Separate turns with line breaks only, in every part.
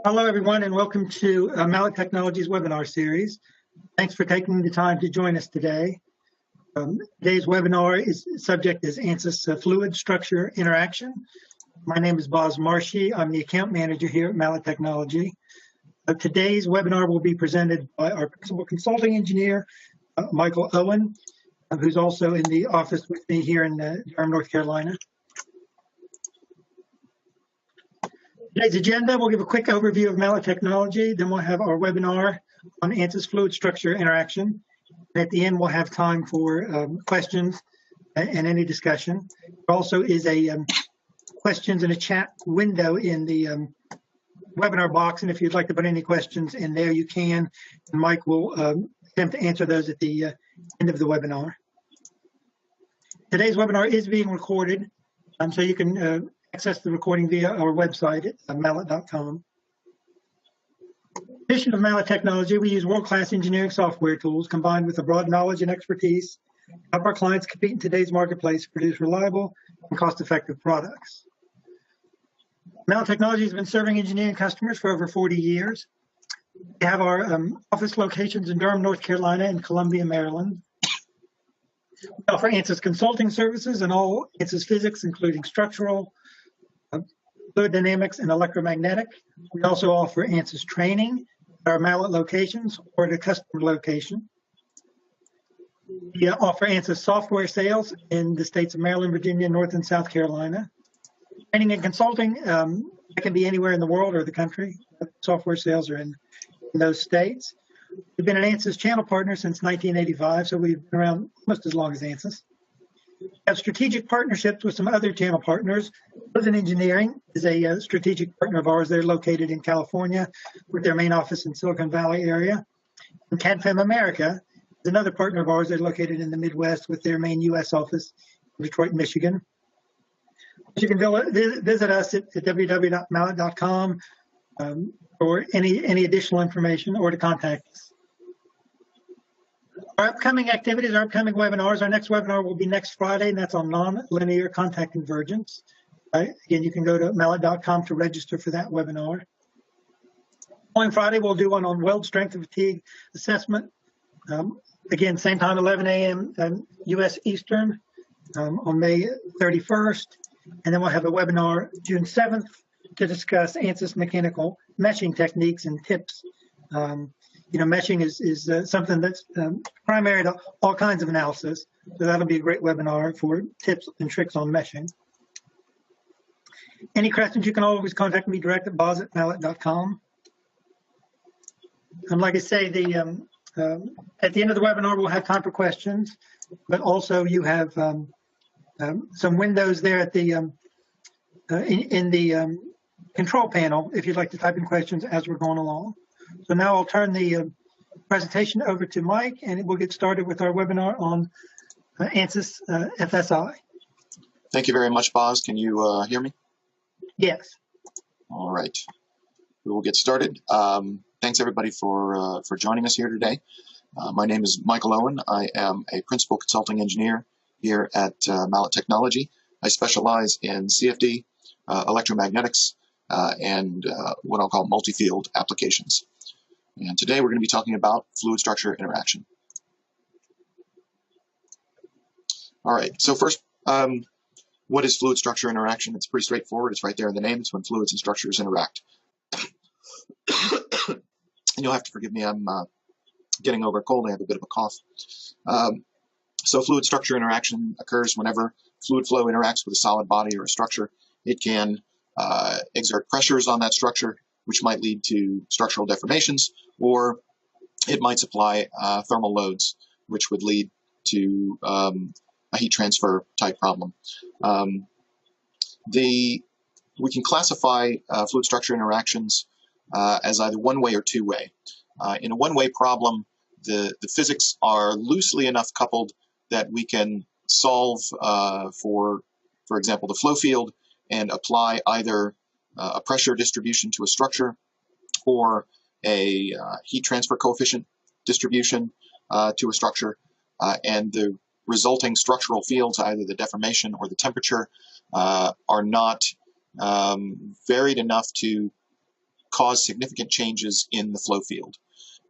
Hello, everyone, and welcome to Mallett Technologies webinar series. Thanks for taking the time to join us today. Today's webinar subject is ANSYS Fluid Structure Interaction. My name is Boz Marshy. I'm the account manager here at Mallett Technology. Today's webinar will be presented by our principal consulting engineer, Michael Owen, who's also in the office with me here in Durham, North Carolina. Today's agenda, we'll give a quick overview of Mallett Technology, then we'll have our webinar on ANSYS Fluid Structure Interaction. And at the end, we'll have time for questions and any discussion. There also is a questions and a chat window in the webinar box, and if you'd like to put any questions in there, you can. And Mike will attempt to answer those at the end of the webinar. Today's webinar is being recorded, so you can access the recording via our website at mallett.com. In addition to Mallett Technology, we use world-class engineering software tools combined with a broad knowledge and expertise to help our clients compete in today's marketplace to produce reliable and cost-effective products. Mallett Technology has been serving engineering customers for over 40 years. We have our office locations in Durham, North Carolina, and Columbia, Maryland. We offer ANSYS consulting services in all ANSYS physics, including structural, fluid dynamics, and electromagnetic. We also offer ANSYS training at our Mallett locations or at a customer location. We offer ANSYS software sales in the states of Maryland, Virginia, North and South Carolina. Training and consulting, that can be anywhere in the world or the country. Software sales are in those states. We've been an ANSYS channel partner since 1985, so we've been around almost as long as ANSYS. We have strategic partnerships with some other channel partners. Wilson Engineering is a strategic partner of ours. They're located in California with their main office in Silicon Valley area. And CADFEM America is another partner of ours. They're located in the Midwest with their main U.S. office in Detroit, Michigan. You can visit us at www.mallett.com for any additional information or to contact us. Our upcoming activities, our upcoming webinars, our next webinar will be next Friday, and that's on nonlinear contact convergence. Again, you can go to mallett.com to register for that webinar. On Friday, we'll do one on weld strength and fatigue assessment. Again, same time, 11 a.m. U.S. Eastern on May 31st. And then we'll have a webinar June 7th to discuss ANSYS mechanical meshing techniques and tips. Meshing is something that's primary to all kinds of analysis. So that'll be a great webinar for tips and tricks on meshing. Any questions, you can always contact me direct at boz@mallett.com. And like I say, at the end of the webinar, we'll have time for questions, but also you have some windows there at the in the control panel if you'd like to type in questions as we're going along. So now I'll turn the presentation over to Mike, and we'll get started with our webinar on ANSYS FSI.
Thank you very much, Boz. Can you hear me?
Yes.
All right. We will get started. Thanks, everybody, for joining us here today. My name is Michael Owen. I am a principal consulting engineer here at Mallett Technology. I specialize in CFD, electromagnetics, and what I'll call multi-field applications. And today we're going to be talking about fluid structure interaction. All right, so first, what is fluid structure interaction? It's pretty straightforward. It's right there in the name. It's when fluids and structures interact. And you'll have to forgive me. I'm getting over a cold. I have a bit of a cough. So fluid structure interaction occurs whenever fluid flow interacts with a solid body or a structure. It can exert pressures on that structure, which might lead to structural deformations, or it might supply thermal loads, which would lead to a heat transfer type problem. We can classify fluid structure interactions as either one-way or two-way. In a one-way problem, the physics are loosely enough coupled that we can solve for example, the flow field and apply either a pressure distribution to a structure or a heat transfer coefficient distribution to a structure, and the resulting structural fields, either the deformation or the temperature, are not varied enough to cause significant changes in the flow field.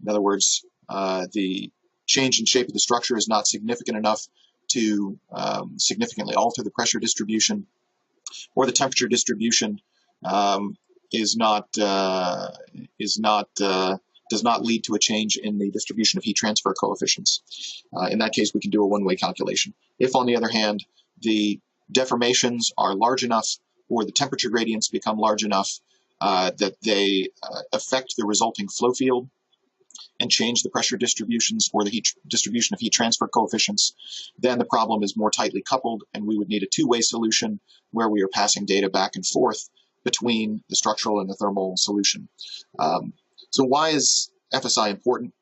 In other words, the change in shape of the structure is not significant enough to significantly alter the pressure distribution, or the temperature distribution does not lead to a change in the distribution of heat transfer coefficients. In that case, we can do a one-way calculation. If, on the other hand, the deformations are large enough or the temperature gradients become large enough that they affect the resulting flow field and change the pressure distributions or the heat distribution of heat transfer coefficients, then the problem is more tightly coupled, and we would need a two-way solution where we are passing data back and forth between the structural and the thermal solution. So why is FSI important?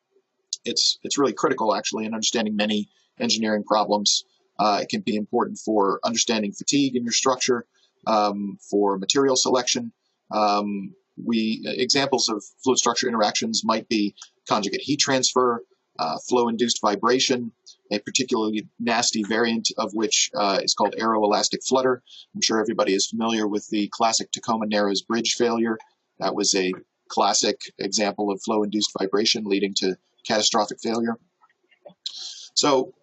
It's really critical, actually, in understanding many engineering problems. It can be important for understanding fatigue in your structure, for material selection. Examples of fluid structure interactions might be conjugate heat transfer, flow-induced vibration, a particularly nasty variant of which is called aeroelastic flutter. I'm sure everybody is familiar with the classic Tacoma Narrows Bridge failure. That was a classic example of flow-induced vibration leading to catastrophic failure. So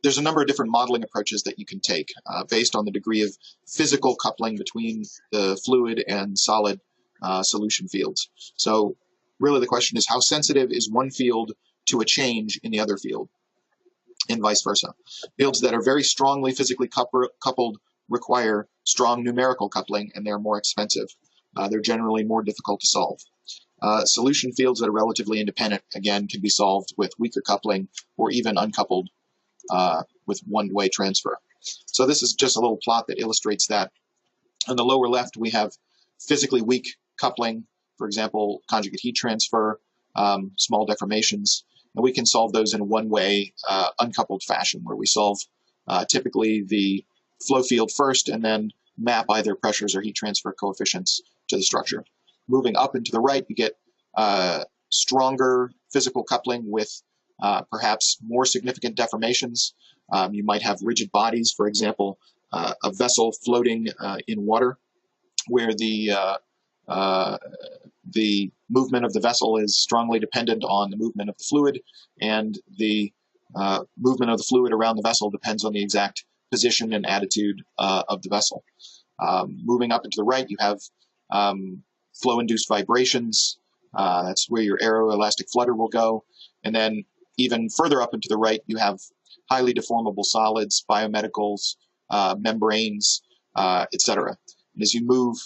there's a number of different modeling approaches that you can take based on the degree of physical coupling between the fluid and solid solution fields. So really the question is, how sensitive is one field to a change in the other field, and vice versa. Fields that are very strongly physically coupled require strong numerical coupling, and they're more expensive. They're generally more difficult to solve. Solution fields that are relatively independent, again, can be solved with weaker coupling or even uncoupled with one-way transfer. So this is just a little plot that illustrates that. On the lower left, we have physically weak coupling, for example, conjugate heat transfer, small deformations, and we can solve those in a one-way, uncoupled fashion, where we solve typically the flow field first and then map either pressures or heat transfer coefficients to the structure. Moving up and to the right, you get stronger physical coupling with perhaps more significant deformations. You might have rigid bodies, for example, a vessel floating in water, where the movement of the vessel is strongly dependent on the movement of the fluid, and the movement of the fluid around the vessel depends on the exact position and attitude of the vessel. Moving up and to the right, you have flow-induced vibrations. That's where your aeroelastic flutter will go. And then even further up and to the right, you have highly deformable solids, biomedicals, membranes, etc. And as you move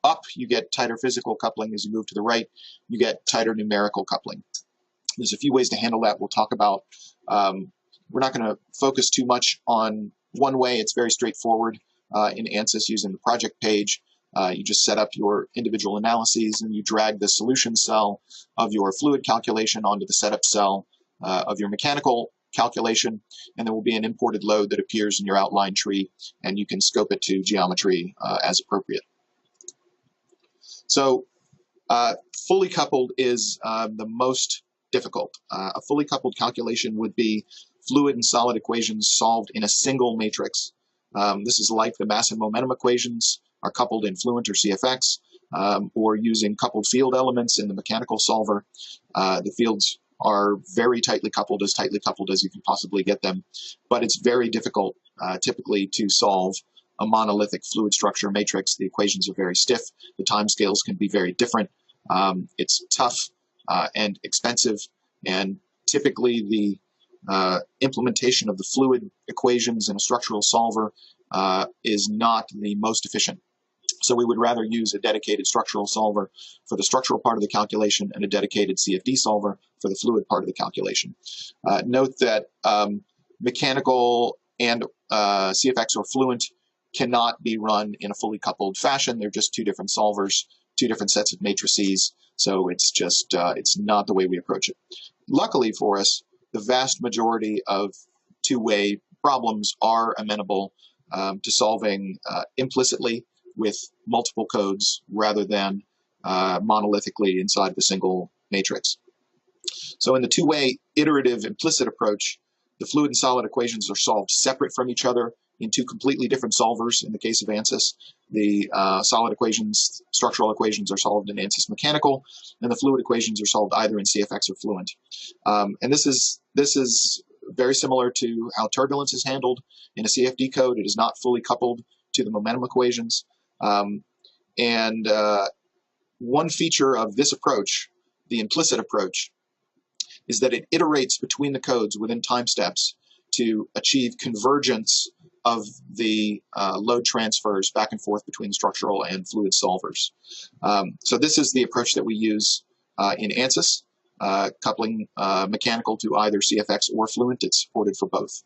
up, you get tighter physical coupling. As you move to the right, you get tighter numerical coupling. There's a few ways to handle that we'll talk about. We're not going to focus too much on one way. It's very straightforward in ANSYS using the project page. You just set up your individual analyses and you drag the solution cell of your fluid calculation onto the setup cell of your mechanical calculation, and there will be an imported load that appears in your outline tree, and you can scope it to geometry as appropriate. So fully coupled is the most difficult. A fully coupled calculation would be fluid and solid equations solved in a single matrix. This is like the mass and momentum equations are coupled in Fluent or CFX, or using coupled field elements in the mechanical solver. The fields are very tightly coupled as you can possibly get them, but it's very difficult typically to solve a monolithic fluid structure matrix. The equations are very stiff. The timescales can be very different. It's tough and expensive, and typically the implementation of the fluid equations in a structural solver is not the most efficient. So we would rather use a dedicated structural solver for the structural part of the calculation and a dedicated CFD solver for the fluid part of the calculation. Note that mechanical and CFX or Fluent cannot be run in a fully coupled fashion. They're just two different solvers, two different sets of matrices. So it's just, it's not the way we approach it. Luckily for us, the vast majority of two-way problems are amenable to solving implicitly with multiple codes rather than monolithically inside of a single matrix. So in the two-way iterative implicit approach, the fluid and solid equations are solved separate from each other in two completely different solvers. In the case of ANSYS, the solid equations, structural equations are solved in ANSYS Mechanical, and the fluid equations are solved either in CFX or Fluent. And this is very similar to how turbulence is handled in a CFD code. It is not fully coupled to the momentum equations. One feature of this approach, the implicit approach, is that it iterates between the codes within time steps to achieve convergence of the load transfers back and forth between structural and fluid solvers. So this is the approach that we use in ANSYS, coupling mechanical to either CFX or Fluent. It's supported for both.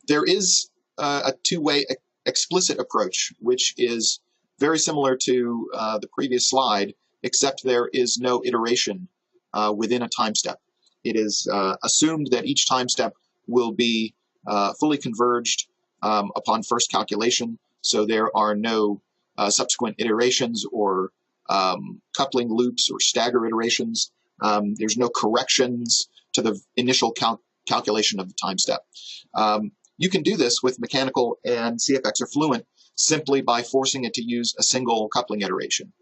There is a two-way explicit approach, which is very similar to the previous slide, except there is no iteration within a time step. It is assumed that each time step will be fully converged upon first calculation, so there are no subsequent iterations or coupling loops or stagger iterations. There's no corrections to the initial calculation of the time step. You can do this with mechanical and CFX or Fluent simply by forcing it to use a single coupling iteration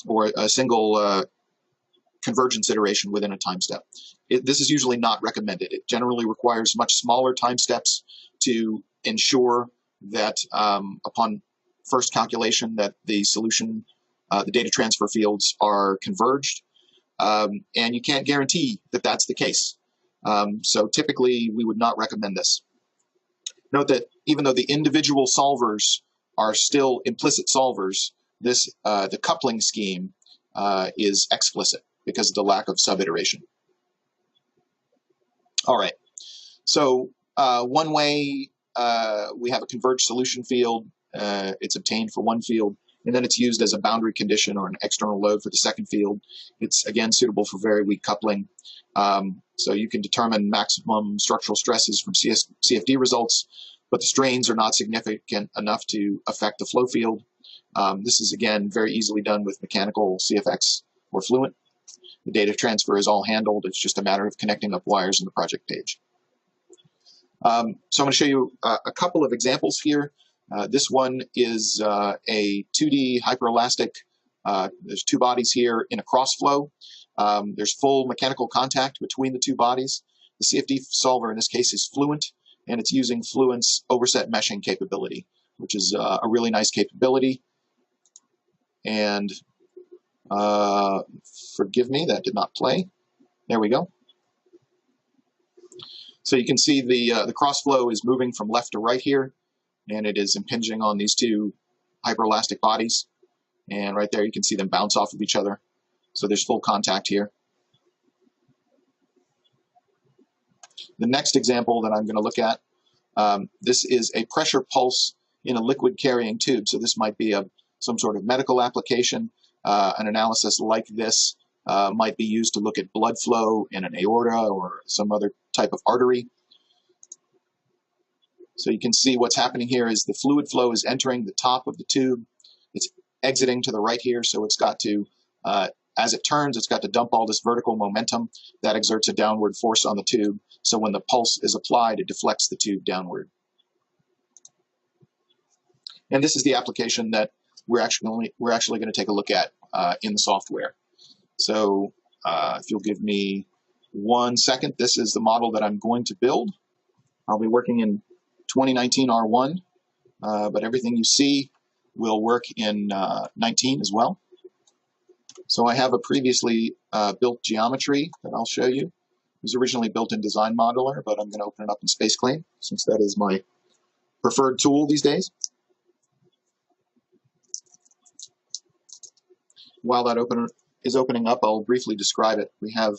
or a single convergence iteration within a time step. This is usually not recommended. It generally requires much smaller time steps to ensure that upon first calculation that the solution, the data transfer fields are converged, and you can't guarantee that that's the case. So typically we would not recommend this. Note that even though the individual solvers are still implicit solvers, this the coupling scheme is explicit because of the lack of sub-iteration. All right, so one way we have a converged solution field. It's obtained for one field, and then it's used as a boundary condition or an external load for the second field. It's, again, suitable for very weak coupling. So you can determine maximum structural stresses from CFD results, but the strains are not significant enough to affect the flow field. This is, again, very easily done with mechanical CFX or Fluent. The data transfer is all handled. It's just a matter of connecting up wires in the project page. So I'm going to show you a couple of examples here. This one is a 2D hyperelastic. There's two bodies here in a cross flow. There's full mechanical contact between the two bodies. The CFD solver in this case is Fluent, and it's using Fluent's overset meshing capability, which is a really nice capability. And forgive me, that did not play. There we go. So you can see the cross flow is moving from left to right here, and it is impinging on these two hyperelastic bodies. And right there you can see them bounce off of each other. So there's full contact here. The next example that I'm going to look at, this is a pressure pulse in a liquid carrying tube. So this might be some sort of medical application. An analysis like this might be used to look at blood flow in an aorta or some other type of artery. So you can see what's happening here is the fluid flow is entering the top of the tube. It's exiting to the right here, so it's got to, as it turns, it's got to dump all this vertical momentum that exerts a downward force on the tube. So when the pulse is applied, it deflects the tube downward. And this is the application that we're actually going to take a look at in the software. So if you'll give me 1 second, this is the model that I'm going to build. I'll be working in 2019 R1, but everything you see will work in 19 as well. So I have a previously built geometry that I'll show you. It was originally built in Design Modeler, but I'm going to open it up in SpaceClaim since that is my preferred tool these days. While that is opening up, I'll briefly describe it. We have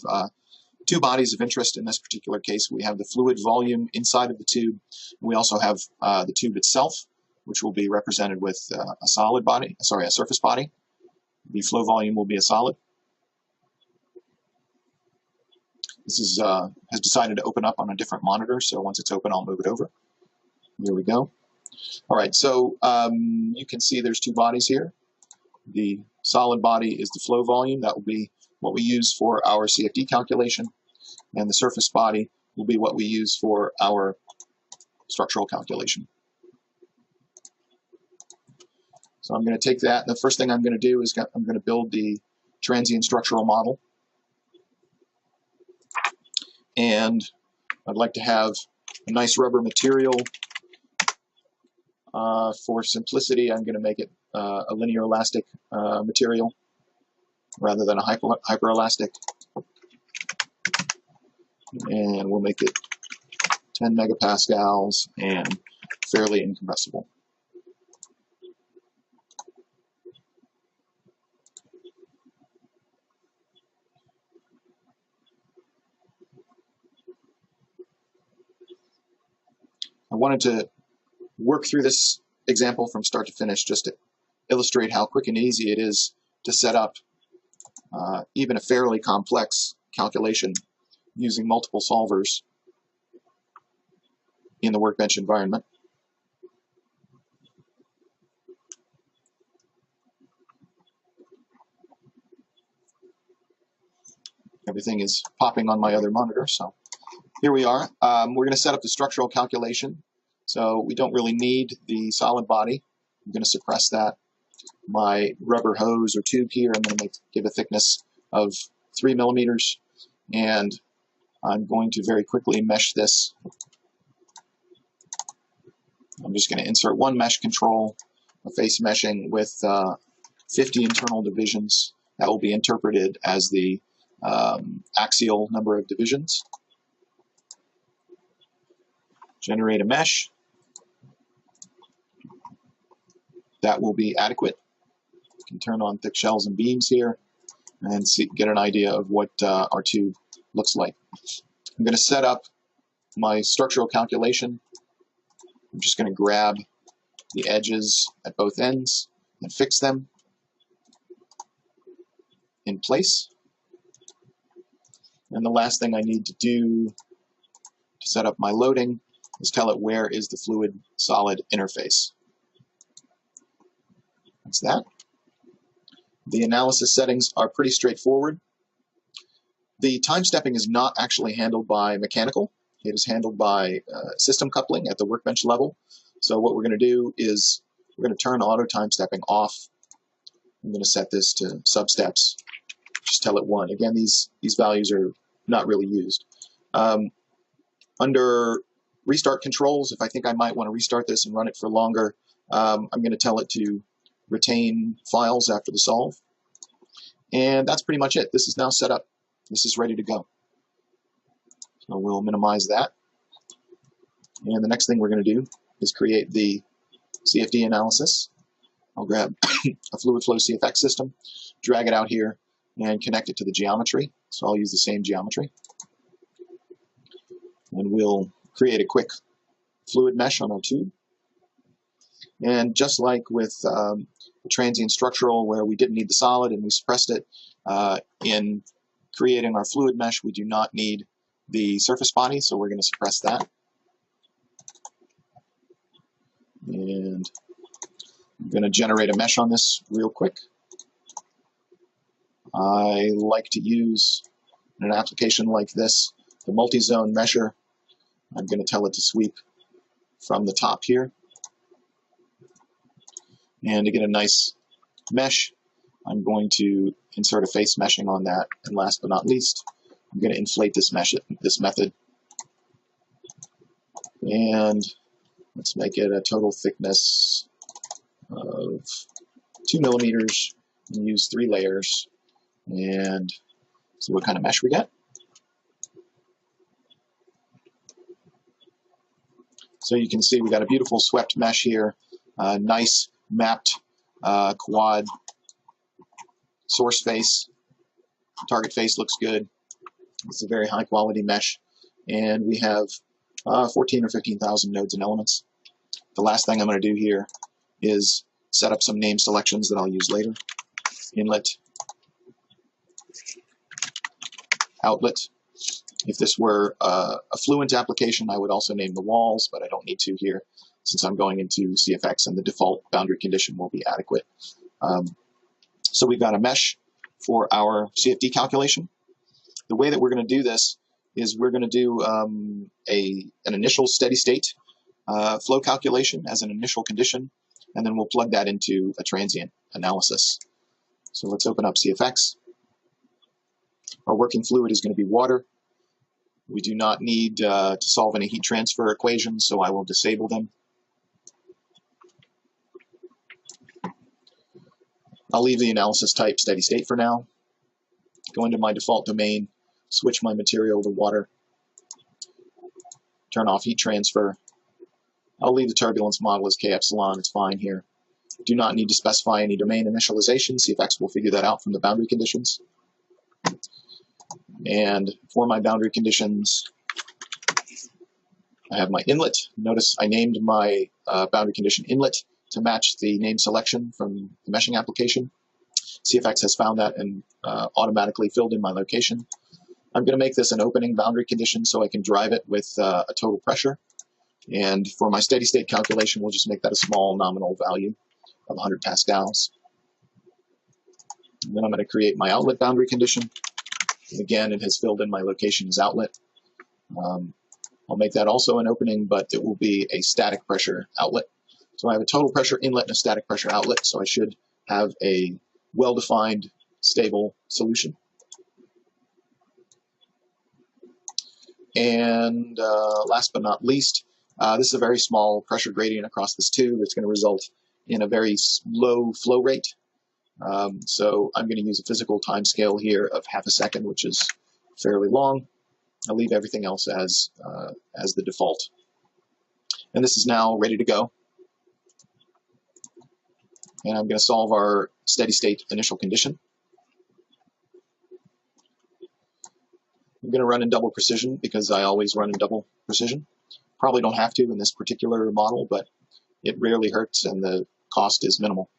two bodies of interest in this particular case. We have the fluid volume inside of the tube. We also have the tube itself, which will be represented with a solid body, sorry, a surface body. The flow volume will be a solid. This is has decided to open up on a different monitor, so once it's open, I'll move it over. Here we go. All right, so you can see there's two bodies here. The solid body is the flow volume. That will be what we use for our CFD calculation. And the surface body will be what we use for our structural calculation. So I'm going to take that. The first thing I'm going to do is I'm going to build the transient structural model. And I'd like to have a nice rubber material. For simplicity, I'm going to make it a linear elastic material rather than a hyperelastic. And we'll make it 10 megapascals and fairly incompressible. I wanted to work through this example from start to finish just to illustrate how quick and easy it is to set up even a fairly complex calculation using multiple solvers in the workbench environment. Everything is popping on my other monitor, so here we are. We're going to set up the structural calculation. So we don't really need the solid body. I'm going to suppress that. My rubber hose or tube here, I'm going to give a thickness of 3 millimeters. And I'm going to very quickly mesh this. I'm just going to insert one mesh control, a face meshing with 50 internal divisions. That will be interpreted as the axial number of divisions. Generate a mesh. That will be adequate. You can turn on thick shells and beams here and get an idea of what our tube looks like. I'm going to set up my structural calculation. I'm just going to grab the edges at both ends and fix them in place. And the last thing I need to do to set up my loading is tell it where is the fluid-solid interface. That's that. The analysis settings are pretty straightforward. The time stepping is not actually handled by mechanical. It is handled by system coupling at the workbench level. So what we're going to do is we're going to turn auto time stepping off. I'm going to set this to substeps. Just tell it 1. Again, these values are not really used. Under restart controls, if I think I might want to restart this and run it for longer, I'm going to tell it to retain files after the solve. And that's pretty much it. This is now set up. This is ready to go. So we'll minimize that. And the next thing we're going to do is create the CFD analysis. I'll grab a fluid flow CFX system, drag it out here, and connect it to the geometry. So I'll use the same geometry. And we'll create a quick fluid mesh on our tube. And just like with the transient structural where we didn't need the solid and we suppressed it, in creating our fluid mesh we do not need the surface body, so we're going to suppress that. And I'm going to generate a mesh on this real quick. I like to use, in an application like this, the multi-zone mesher. I'm going to tell it to sweep from the top here. And to get a nice mesh, I'm going to insert a face meshing on that. And last but not least, I'm going to inflate this mesh, this method. And let's make it a total thickness of 2 millimeters and use 3 layers. And see what kind of mesh we get. So you can see we got a beautiful swept mesh here, nice mapped quad source face. Target face looks good. It's a very high quality mesh. And we have 14 or 15,000 nodes and elements. The last thing I'm going to do here is set up some name selections that I'll use later. Inlet, outlet. If this were a Fluent application, I would also name the walls, but I don't need to here since I'm going into CFX and the default boundary condition will be adequate. So we've got a mesh for our CFD calculation. The way that we're going to do this is we're going to do an initial steady state flow calculation as an initial condition, and then we'll plug that into a transient analysis. So let's open up CFX. Our working fluid is going to be water. We do not need to solve any heat transfer equations, so I will disable them. I'll leave the analysis type steady state for now. Go into my default domain, switch my material to water, turn off heat transfer. I'll leave the turbulence model as K epsilon, it's fine here. Do not need to specify any domain initialization. CFX will figure that out from the boundary conditions. And for my boundary conditions, I have my inlet. Notice I named my boundary condition inlet to match the name selection from the meshing application. CFX has found that and automatically filled in my location. I'm going to make this an opening boundary condition so I can drive it with a total pressure. And for my steady state calculation, we'll just make that a small nominal value of 100 pascals. And then I'm going to create my outlet boundary condition. And again, it has filled in my location as outlet. I'll make that also an opening, but it will be a static pressure outlet. So I have a total pressure inlet and a static pressure outlet, so I should have a well-defined, stable solution. And last but not least, this is a very small pressure gradient across this tube. It's going to result in a very low flow rate. So I'm going to use a physical time scale here of ½ a second, which is fairly long. I'll leave everything else as the default. And this is now ready to go. And I'm going to solve our steady state initial condition. I'm going to run in double precision because I always run in double precision. Probably don't have to in this particular model, but it rarely hurts and the cost is minimal.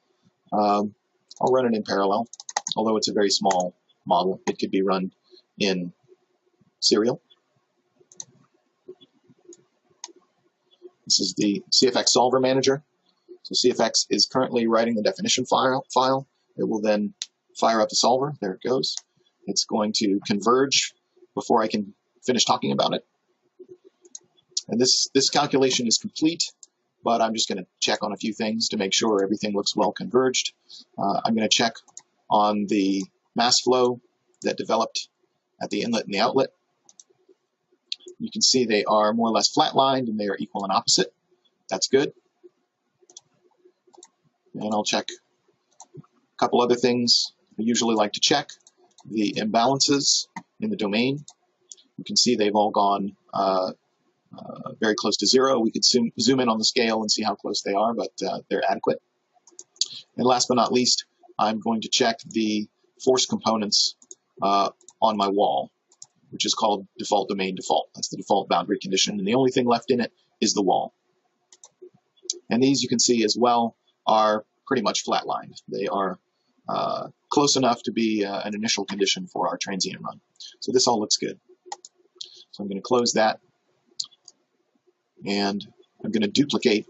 I'll run it in parallel, although it's a very small model. It could be run in serial. This is the CFX solver manager. So CFX is currently writing the definition file. It will then fire up the solver. There it goes. It's going to converge before I can finish talking about it. And this calculation is complete, but I'm just going to check on a few things to make sure everything looks well converged. I'm going to check on the mass flow that developed at the inlet and the outlet. You can see they are more or less flatlined and they are equal and opposite. That's good. And I'll check a couple other things I usually like to check. The imbalances in the domain. You can see they've all gone very close to zero. We could zoom in on the scale and see how close they are, but they're adequate. And last but not least, I'm going to check the force components on my wall, which is called default domain default. That's the default boundary condition, and the only thing left in it is the wall. And these you can see as well are pretty much flatlined. They are close enough to be an initial condition for our transient run. So this all looks good. So I'm going to close that, and I'm going to duplicate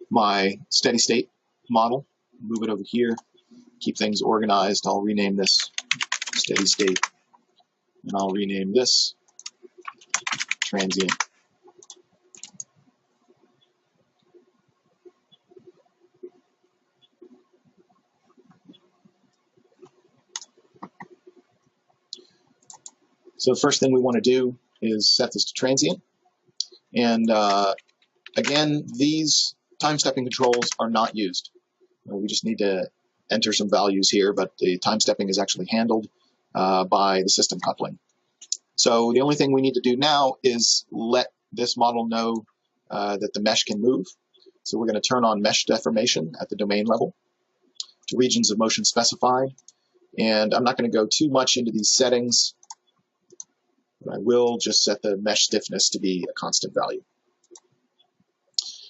my steady state model, move it over here, keep things organized. I'll rename this steady state, and I'll rename this transient. So the first thing we want to do is set this to transient. And again, these time stepping controls are not used. We just need to enter some values here, but the time stepping is actually handled by the system coupling. So the only thing we need to do now is let this model know that the mesh can move. So we're going to turn on mesh deformation at the domain level to regions of motion specified. And I'm not going to go too much into these settings, but I will just set the mesh stiffness to be a constant value.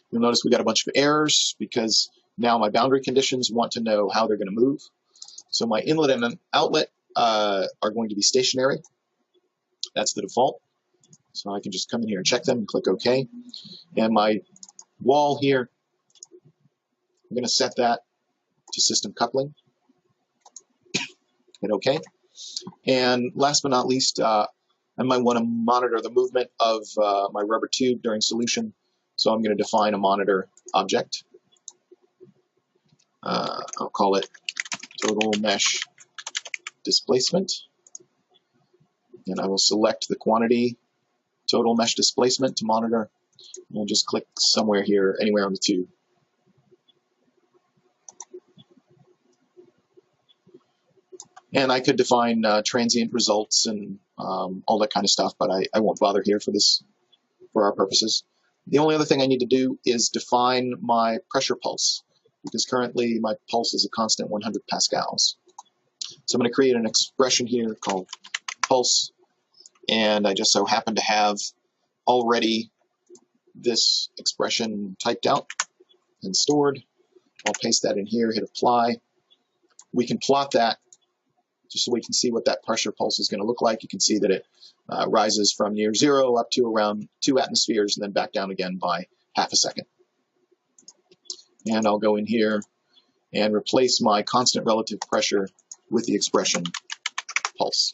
You'll notice we got a bunch of errors because now my boundary conditions want to know how they're going to move. So my inlet and outlet are going to be stationary. That's the default. So I can just come in here and check them and click OK. And my wall here, I'm going to set that to system coupling. Hit OK. And last but not least, I might want to monitor the movement of my rubber tube during solution. So I'm going to define a monitor object. I'll call it total mesh displacement. And I will select the quantity total mesh displacement to monitor. And we'll just click somewhere here, anywhere on the tube. And I could define transient results and all that kind of stuff, but I won't bother here for our purposes. The only other thing I need to do is define my pressure pulse, because currently my pulse is a constant 100 pascals. So I'm going to create an expression here called pulse, and I just so happen to have already this expression typed out and stored. I'll paste that in here, hit apply. We can plot that just so we can see what that pressure pulse is going to look like. You can see that it rises from near 0 up to around 2 atmospheres and then back down again by half a second. And I'll go in here and replace my constant relative pressure with the expression pulse.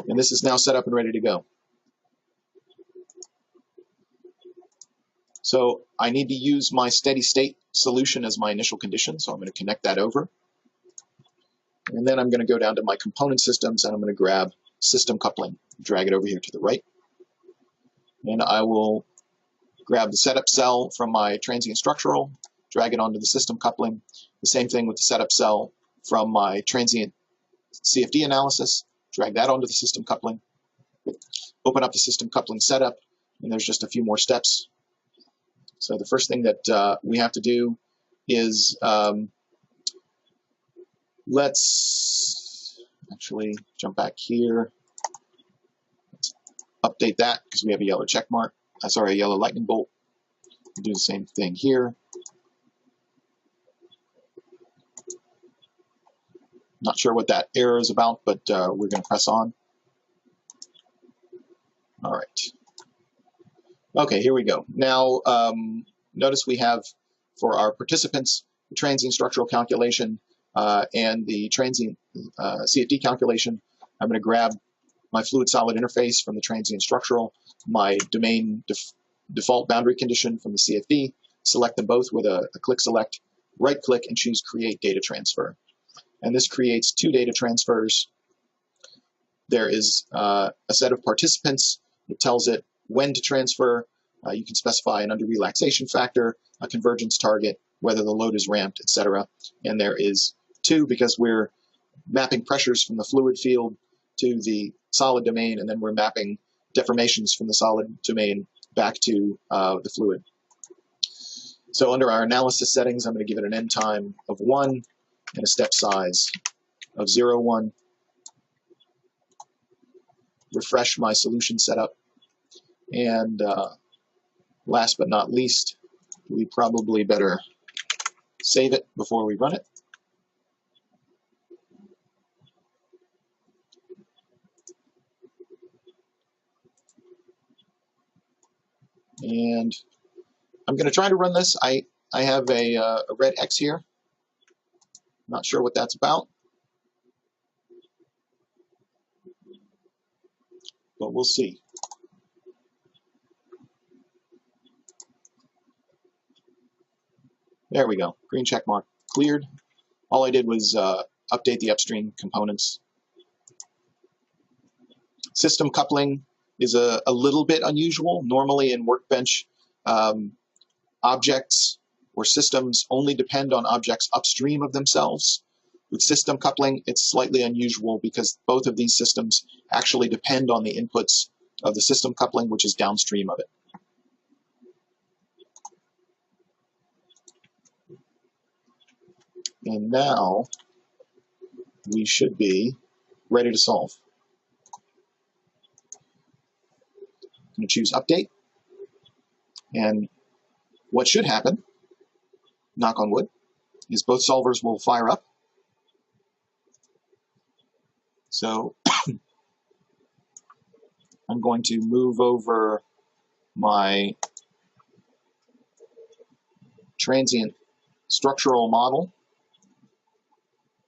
And this is now set up and ready to go. So I need to use my steady state solution as my initial condition, so I'm going to connect that over. And then I'm going to go down to my component systems, and I'm going to grab system coupling, drag it over here to the right. And I will grab the setup cell from my transient structural, drag it onto the system coupling. The same thing with the setup cell from my transient CFD analysis, drag that onto the system coupling. Open up the system coupling setup, and there's just a few more steps. So the first thing that we have to do is let's actually jump back here. Let's update that because we have a yellow check mark. Sorry, a yellow lightning bolt. We'll do the same thing here. Not sure what that error is about, but we're going to press on. All right. Okay, here we go. Now, notice we have for our participants the transient structural calculation and the transient CFD calculation. I'm going to grab my fluid-solid interface from the transient structural, my domain default boundary condition from the CFD, select them both with a click select, right-click, and choose Create Data Transfer. And this creates 2 data transfers. There is a set of participants. It tells it when to transfer. You can specify an under-relaxation factor, a convergence target, whether the load is ramped, etc. And there is 2 because we're mapping pressures from the fluid field to the solid domain, and then we're mapping deformations from the solid domain back to the fluid. So under our analysis settings, I'm going to give it an end time of 1 and a step size of 0, 1. Refresh my solution setup. And last but not least, we probably better save it before we run it. And I'm going to try to run this. I have a red X here. Not sure what that's about, but we'll see. There we go. Green check mark cleared. All I did was update the upstream components. System coupling is a little bit unusual. Normally in Workbench, objects or systems only depend on objects upstream of themselves. With system coupling, it's slightly unusual because both of these systems actually depend on the inputs of the system coupling, which is downstream of it. And now we should be ready to solve. I'm going to choose Update. And what should happen, knock on wood, is both solvers will fire up. So I'm going to move over my transient structural model.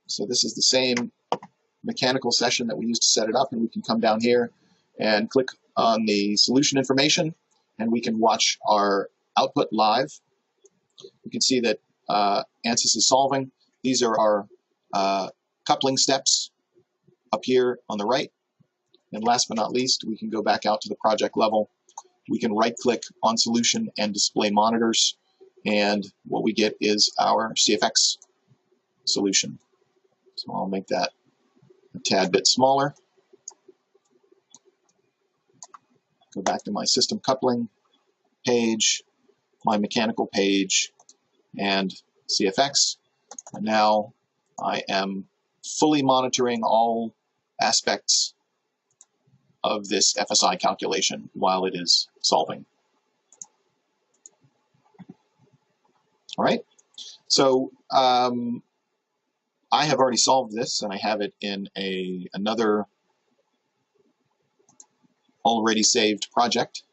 So this is the same mechanical session that we used to set it up, and we can come down here and click on the solution information, and we can watch our output live. You can see that ANSYS is solving. These are our coupling steps up here on the right. And last but not least, we can go back out to the project level. We can right-click on solution and display monitors, and what we get is our CFX solution. So I'll make that a tad bit smaller. Go back to my system coupling page, my mechanical page, and CFX. And now I am fully monitoring all aspects of this FSI calculation while it is solving. All right, so I have already solved this, and I have it in another already saved project.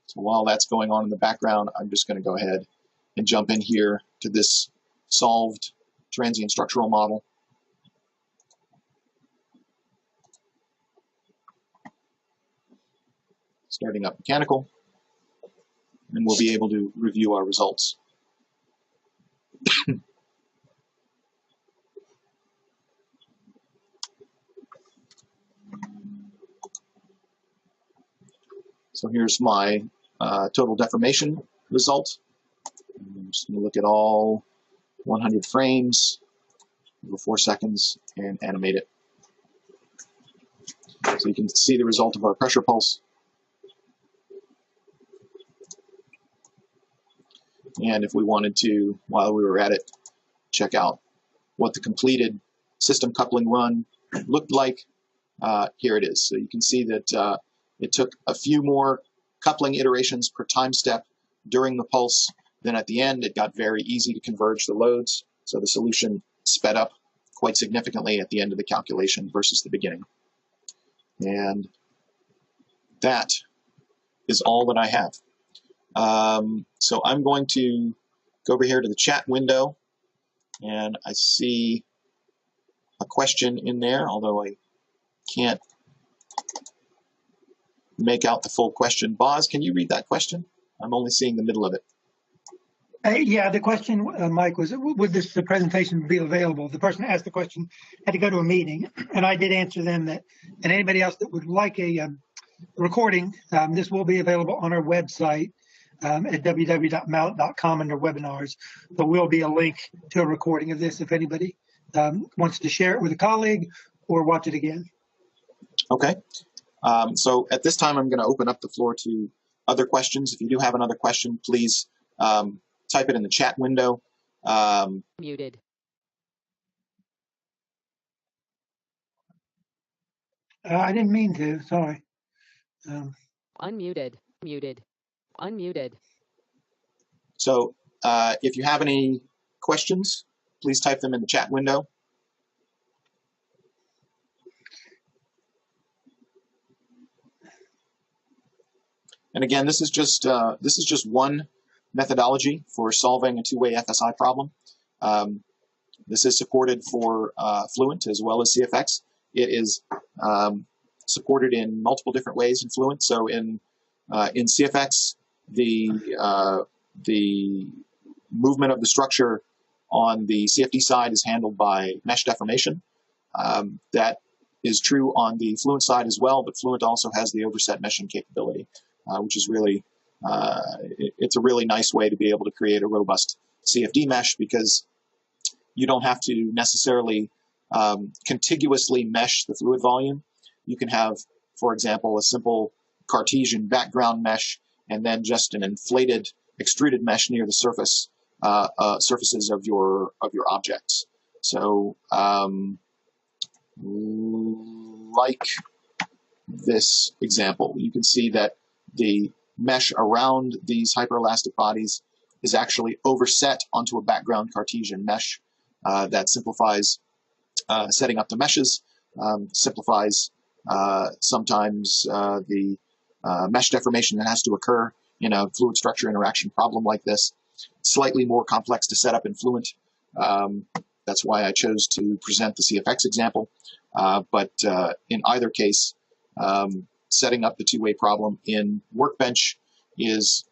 So while that's going on in the background, I'm just going to go ahead and jump in here to this solved transient structural model. Starting up mechanical, and we'll be able to review our results. So here's my total deformation result. I'm just going to look at all 100 frames over 4 seconds and animate it. So you can see the result of our pressure pulse. And if we wanted to, while we were at it, check out what the completed system coupling run looked like, here it is. So you can see that it took a few more coupling iterations per time step during the pulse. Then at the end, it got very easy to converge the loads. So the solution sped up quite significantly at the end of the calculation versus the beginning. And that is all that I have. So I'm going to go over here to the chat window, and I see a question in there, although I can't make out the full question. Boz, can you read that question? I'm only seeing the middle of it.
Yeah, the question, Mike, was would this presentation be available? The person asked the question had to go to a meeting, and I did answer them that, and anybody else that would like a recording, this will be available on our website at www.mallett.com under webinars. There will be a link to a recording of this if anybody wants to share it with a colleague or watch it again.
Okay. So at this time, I'm going to open up the floor to other questions. If you do have another question, please type it in the chat window.
Muted.
I didn't mean to, sorry.
Unmuted. Muted. Unmuted.
So if you have any questions, please type them in the chat window. And again, this is just one methodology for solving a two-way FSI problem. This is supported for Fluent as well as CFX. It is supported in multiple different ways in Fluent. So in CFX, the movement of the structure on the CFD side is handled by mesh deformation. That is true on the Fluent side as well, but Fluent also has the overset meshing capability, which is really, it's a really nice way to be able to create a robust CFD mesh, because you don't have to necessarily contiguously mesh the fluid volume. You can have, for example, a simple Cartesian background mesh and then just an inflated extruded mesh near the surface surfaces of your objects. So like this example, you can see that the mesh around these hyperelastic bodies is actually overset onto a background Cartesian mesh. That simplifies setting up the meshes, simplifies sometimes the mesh deformation that has to occur in a fluid structure interaction problem like this. Slightly more complex to set up in Fluent. That's why I chose to present the CFX example. But in either case, setting up the two-way problem in Workbench is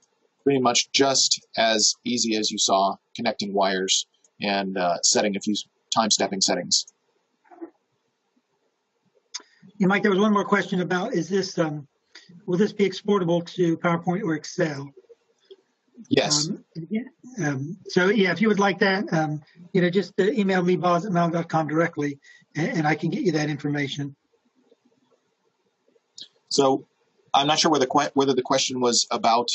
pretty much just as easy as you saw connecting wires and setting a few time-stepping settings.
Yeah, Mike, there was one more question about, is this, will this be exportable to PowerPoint or Excel?
Yes.
So yeah, if you would like that, just email me, boz@mallett.com directly, and I can get you that information.
So I'm not sure whether the question was about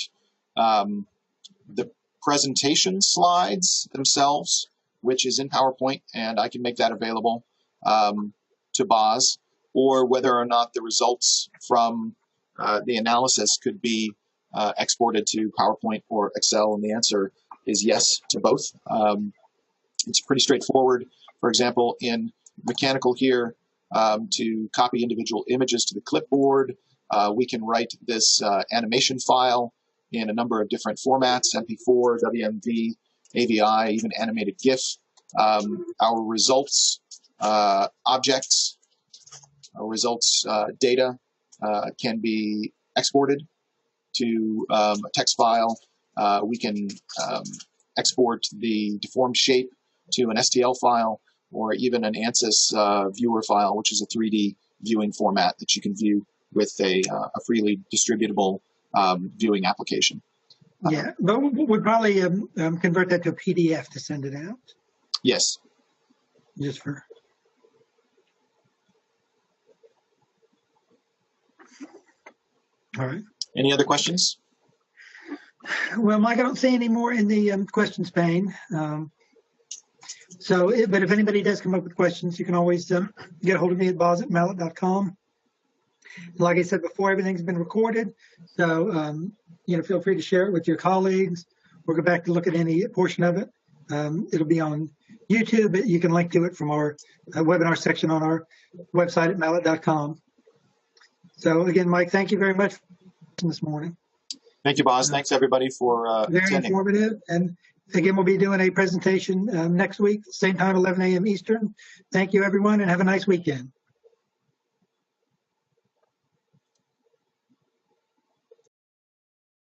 the presentation slides themselves, which is in PowerPoint, and I can make that available to Boz, or whether or not the results from the analysis could be exported to PowerPoint or Excel, and the answer is yes to both. It's pretty straightforward. For example, in mechanical here, to copy individual images to the clipboard, we can write this animation file in a number of different formats: MP4, WMV, AVI, even animated GIF. Our results objects, our results data can be exported to a text file. We can export the deformed shape to an STL file, or even an ANSYS viewer file, which is a 3D viewing format that you can view with a freely distributable viewing application.
Yeah, but we'd probably convert that to a PDF to send it out.
Yes.
Just for. All right.
Any other questions?
Well, Mike, I don't see any more in the questions pane. But if anybody does come up with questions, you can always get a hold of me at boz@mallett.com. Like I said before, everything's been recorded, so feel free to share it with your colleagues, or go back to look at any portion of it. It'll be on YouTube, but you can link to it from our webinar section on our website at mallett.com. So again, Mike, thank you very much this morning.
Thank you, Boz. Thanks, everybody, for
very
attending.
Informative. And again, we'll be doing a presentation next week, same time, 11 a.m. Eastern. Thank you, everyone, and have a nice weekend.